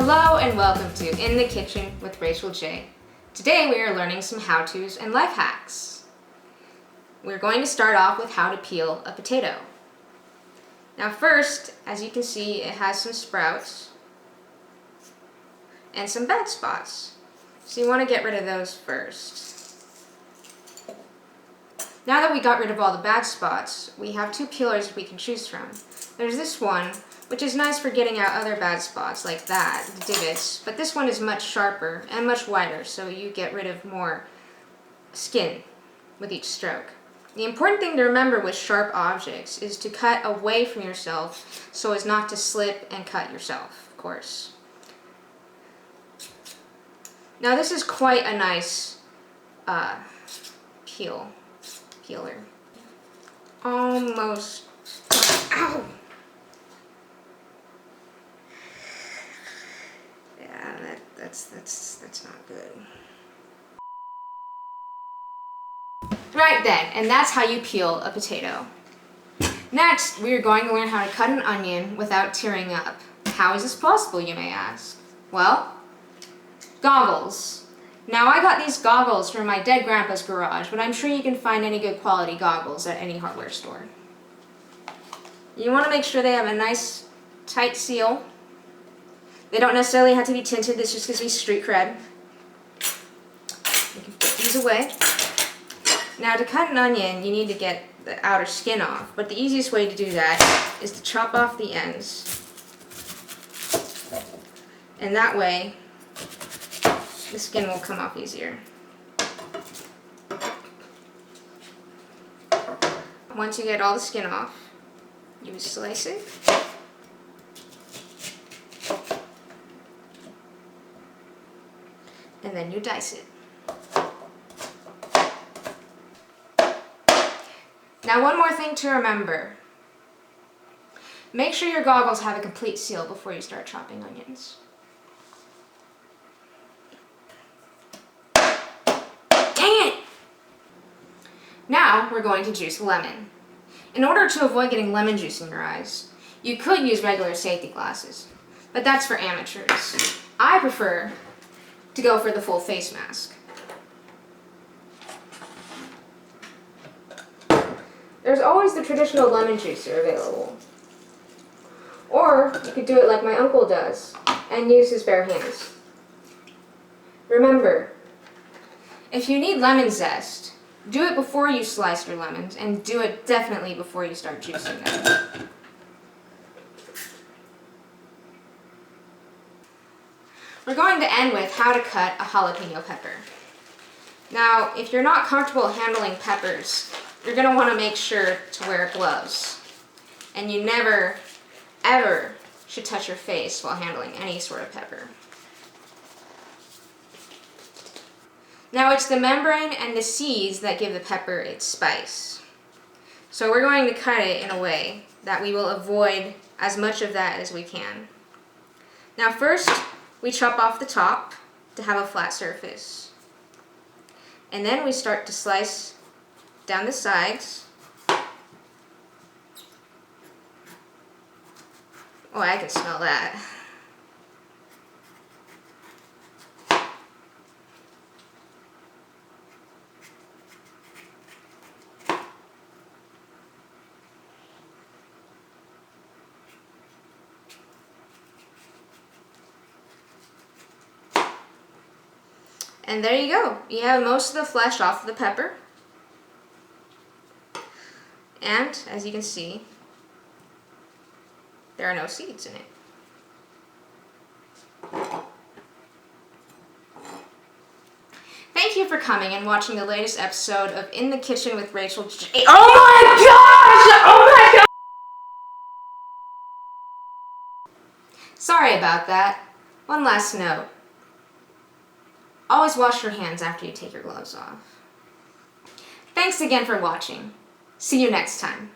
Hello and welcome to In the Kitchen with Rachel J. Today we are learning some how-tos and life hacks. We're going to start off with how to peel a potato. Now first, as you can see, it has some sprouts and some bad spots. So you want to get rid of those first. Now that we got rid of all the bad spots, we have two peelers we can choose from. There's this one, which is nice for getting out other bad spots like that, the divots, but this one is much sharper and much wider, so you get rid of more skin with each stroke. The important thing to remember with sharp objects is to cut away from yourself so as not to slip and cut yourself, of course. Now this is quite a nice peeler. Almost. Ow! Yeah, that's not good. Right then, and that's how you peel a potato. Next, we are going to learn how to cut an onion without tearing up. How is this possible, you may ask? Well, goggles. Now I got these goggles from my dead grandpa's garage, but I'm sure you can find any good quality goggles at any hardware store. You want to make sure they have a nice tight seal. They don't necessarily have to be tinted, this just gives me street cred. You can put these away. Now to cut an onion, you need to get the outer skin off, but the easiest way to do that is to chop off the ends. And that way, the skin will come off easier. Once you get all the skin off, you slice it. And then you dice it. Now one more thing to remember. Make sure your goggles have a complete seal before you start chopping onions. Dang it! Now we're going to juice a lemon. In order to avoid getting lemon juice in your eyes, you could use regular safety glasses, but that's for amateurs. I prefer to go for the full face mask. There's always the traditional lemon juicer available. Or you could do it like my uncle does and use his bare hands. Remember, if you need lemon zest, do it before you slice your lemons, and do it definitely before you start juicing them. We're going to end with how to cut a jalapeno pepper. Now, if you're not comfortable handling peppers, you're going to want to make sure to wear gloves. And you never, ever should touch your face while handling any sort of pepper. Now, it's the membrane and the seeds that give the pepper its spice. So we're going to cut it in a way that we will avoid as much of that as we can. Now first, we chop off the top to have a flat surface. And then we start to slice down the sides. Oh, I can smell that. And there you go. You have most of the flesh off of the pepper. And, as you can see, there are no seeds in it. Thank you for coming and watching the latest episode of In the Kitchen with Rachel J. Oh my gosh! Oh my god! Sorry about that. One last note. Always wash your hands after you take your gloves off. Thanks again for watching. See you next time.